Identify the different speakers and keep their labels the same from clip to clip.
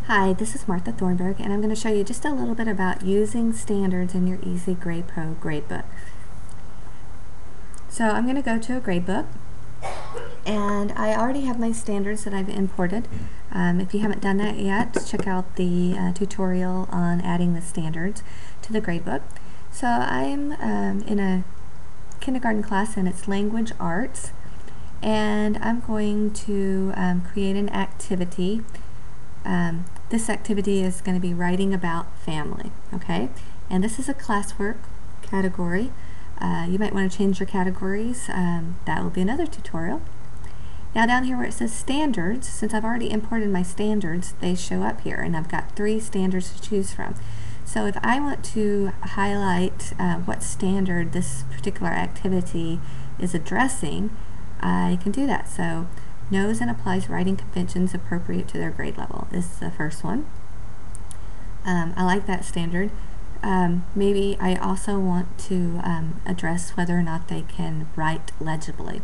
Speaker 1: Hi, this is Martha Thornburg, and I'm going to show you just a little bit about using standards in your Easy Grade Pro gradebook. So I'm going to go to a gradebook, and I already have my standards that I've imported. If you haven't done that yet, check out the tutorial on adding the standards to the gradebook. So I'm in a kindergarten class, and it's language arts, and I'm going to create an activity. This activity is going to be writing about family, okay? And this is a classwork category. You might want to change your categories. That will be another tutorial. Now down here where it says standards, since I've already imported my standards, they show up here, and I've got 3 standards to choose from. So if I want to highlight what standard this particular activity is addressing, I can do that. So knows and applies writing conventions appropriate to their grade level is the first one. I like that standard. Maybe I also want to address whether or not they can write legibly.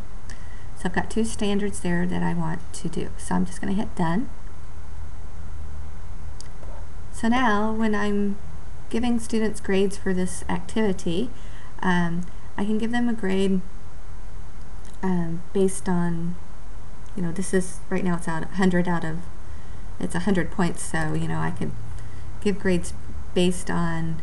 Speaker 1: So I've got 2 standards there that I want to do. So I'm just going to hit done. So now when I'm giving students grades for this activity, I can give them a grade based on, this is, right now it's 100 out of, it's 100 points, so, I could give grades based on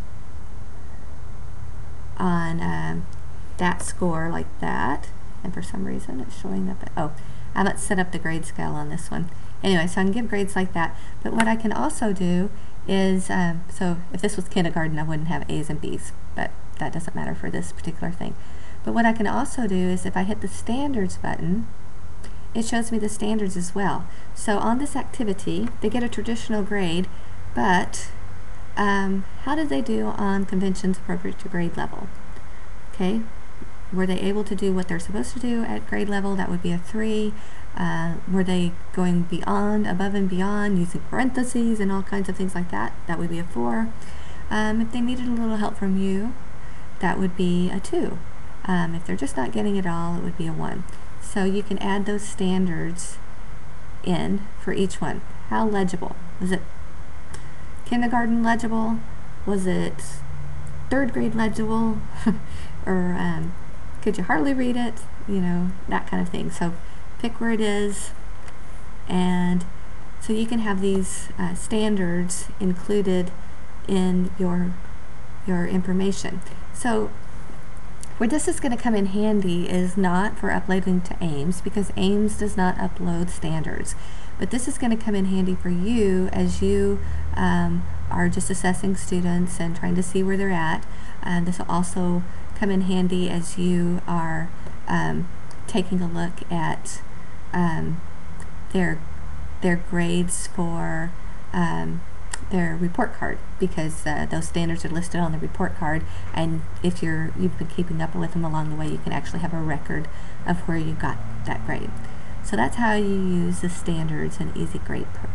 Speaker 1: that score like that, and for some reason it's showing up, I haven't set up the grade scale on this one. Anyway, so I can give grades like that, but what I can also do is, so if this was kindergarten I wouldn't have A's and B's, but that doesn't matter for this particular thing. But what I can also do is if I hit the standards button, it shows me the standards as well. So on this activity, they get a traditional grade, but how did they do on conventions appropriate to grade level? Okay, were they able to do what they're supposed to do at grade level? That would be a 3. Were they going beyond, above and beyond, using parentheses and all kinds of things like that? That would be a 4. If they needed a little help from you, that would be a 2. If they're just not getting it all, it would be a 1. So you can add those standards in for each one. How legible? Was it kindergarten legible? Was it 3rd grade legible? Or could you hardly read it? That kind of thing. So pick where it is, and so you can have these standards included in your information. So where this is going to come in handy is not for uploading to Ames, because Ames does not upload standards. But this is going to come in handy for you as you are just assessing students and trying to see where they're at. This will also come in handy as you are taking a look at their grades for their report card, because those standards are listed on the report card, and if you've been keeping up with them along the way, you can actually have a record of where you got that grade. So that's how you use the standards in Easy Grade Pro.